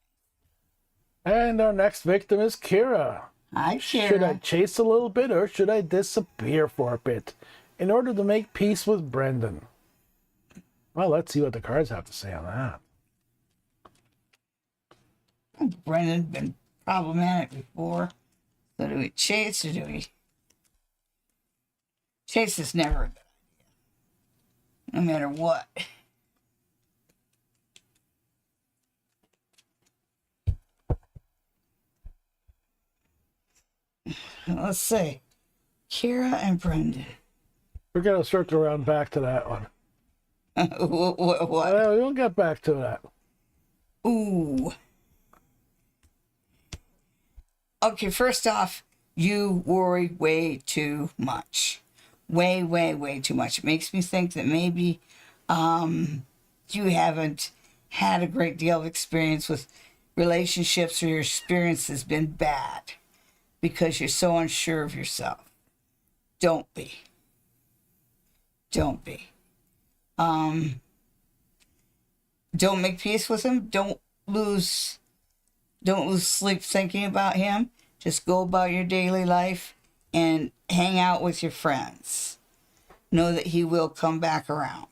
And our next victim is Kira. Hi, Kira. Should I chase a little bit or should I disappear for a bit in order to make peace with Brendan? Well, let's see what the cards have to say on that. Brendan's been problematic before. So do we chase or do we... Chase is never a good idea, no matter what. Let's see. Kira and Brendan. We're going to circle around back to that one. What? We'll get back to that. Ooh. Okay, first off, you worry way too much. Way too much. It makes me think that maybe you haven't had a great deal of experience with relationships, or your experience has been bad because you're so unsure of yourself. Don't be. Don't make peace with him. Don't lose sleep thinking about him. Just go about your daily life and hang out with your friends. know that he will come back around.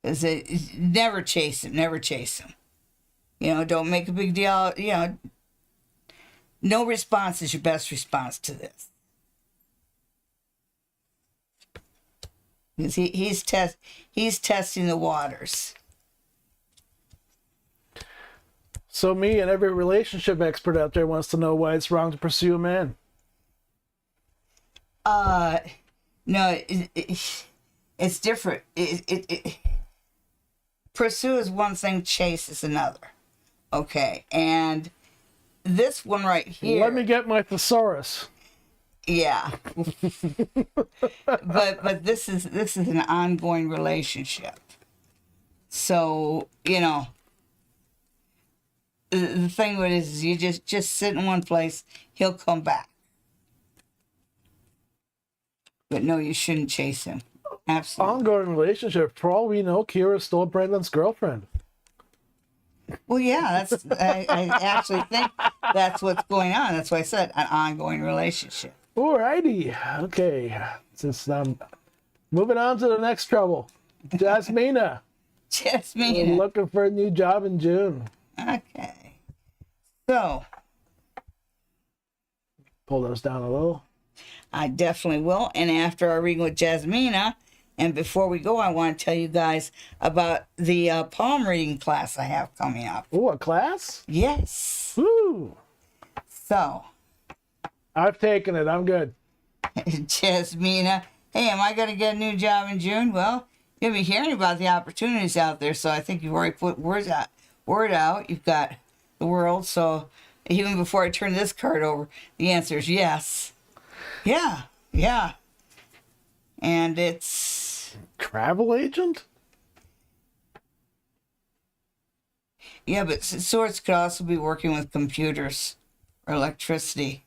Because never chase him, never chase him. You know, don't make a big deal. You know, no response is your best response to this. Because he's testing the waters. So me and every relationship expert out there wants to know why it's wrong to pursue a man. No, it's different. Pursue is one thing, chase is another. Okay, and this one right here. Let me get my thesaurus. Yeah. but this is an ongoing relationship. So, you know, the thing with it is you just sit in one place, he'll come back. But no, you shouldn't chase him. Absolutely. Ongoing relationship. For all we know, Kira's still Brandon's girlfriend. Well, yeah, I actually think that's what's going on. That's why I said an ongoing relationship. Alrighty. Okay. Since I'm moving on to the next trouble. Jasmina. Jasmina. Looking for a new job in June. Okay. So. Pull those down a little. I definitely will. And after our reading with Jasmina, and before we go, I want to tell you guys about the palm reading class I have coming up. Oh, a class? Yes. Woo! So. I've taken it. I'm good. Jasmina, hey, am I going to get a new job in June? Well, you'll be hearing about the opportunities out there, so I think you've already put word out. You've got the world, so even before I turn this card over, the answer is yes. Yeah. And it's... Travel agent? Yeah, but swords could also be working with computers or electricity,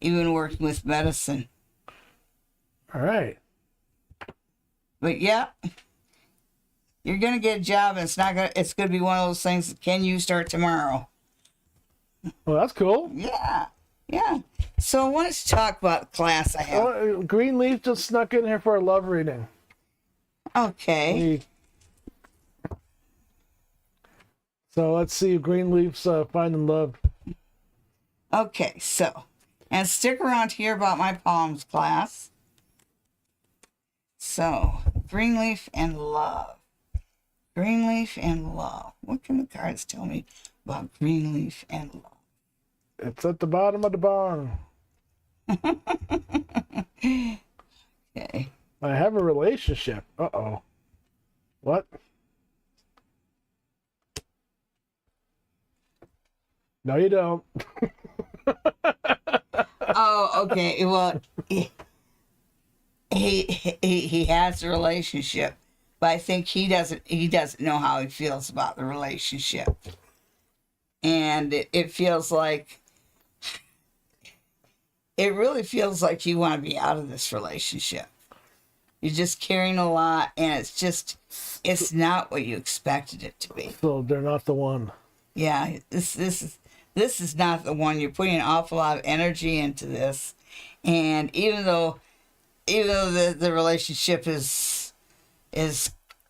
even working with medicine. All right. But yeah, you're going to get a job, and it's going to be one of those things, can you start tomorrow? Well, that's cool. Yeah. So I wanted to talk about the class I have. Oh, Greenleaf just snuck in here for a love reading. Okay. So let's see if Greenleaf's finding love. Okay, so, and stick around to hear about my palms class. So, Greenleaf and love. Greenleaf and love. What can the cards tell me about Greenleaf and love? It's at the bottom of the barn. Okay. I have a relationship. Uh-oh. What? No, you don't. Oh, okay. Well, he has a relationship, but I think he doesn't know how he feels about the relationship, and it feels like. It really feels like you want to be out of this relationship. You're just carrying a lot, and it's not what you expected it to be. So they're not the one. Yeah, this is not the one. You're putting an awful lot of energy into this, and even though the relationship is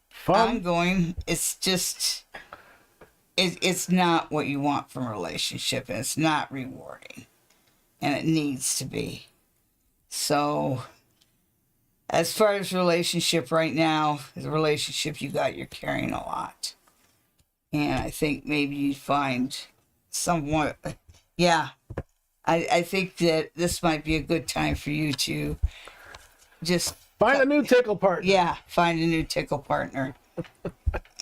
Fun. ongoing, it's just it's not what you want from a relationship, and it's not rewarding. And it needs to be. So, as far as relationship right now, the relationship you got, you're carrying a lot. And I think maybe you'd find somewhat, yeah, I think that this might be a good time for you to just... Find a new tickle partner. Yeah, find a new tickle partner.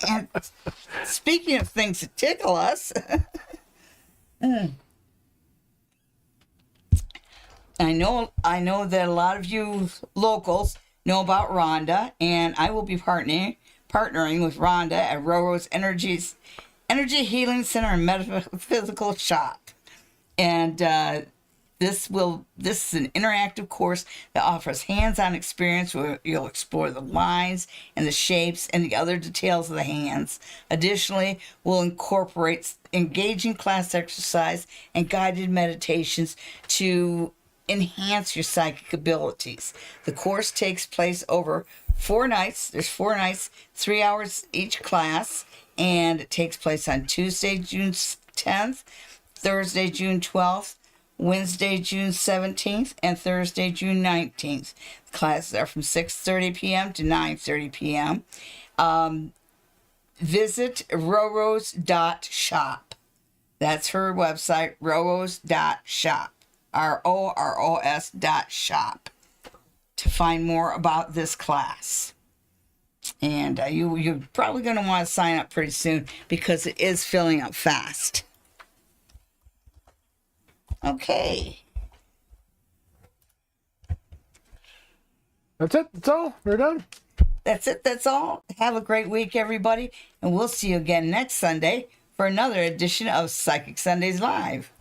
And speaking of things that tickle us... I know that a lot of you locals know about Rhonda, and I will be partnering with Rhonda at Railroad's Energy Healing Center and Metaphysical Shop. And this is an interactive course that offers hands-on experience where you'll explore the lines and the shapes and the other details of the hands. Additionally, we'll incorporate engaging class exercise and guided meditations to enhance your psychic abilities. The course takes place over 4 nights. There's 4 nights, 3 hours each class, and it takes place on Tuesday, June 10th, Thursday, June 12th, Wednesday, June 17th, and Thursday, June 19th. Classes are from 6:30 p.m. to 9:30 p.m. Visit roros.shop. That's her website, roros.shop. ROROS.shop, to find more about this class. And you're probably going to want to sign up pretty soon because it is filling up fast. Okay. That's it. That's all. We're done. That's it. That's all. Have a great week, everybody. And we'll see you again next Sunday for another edition of Psychic Sundays Live.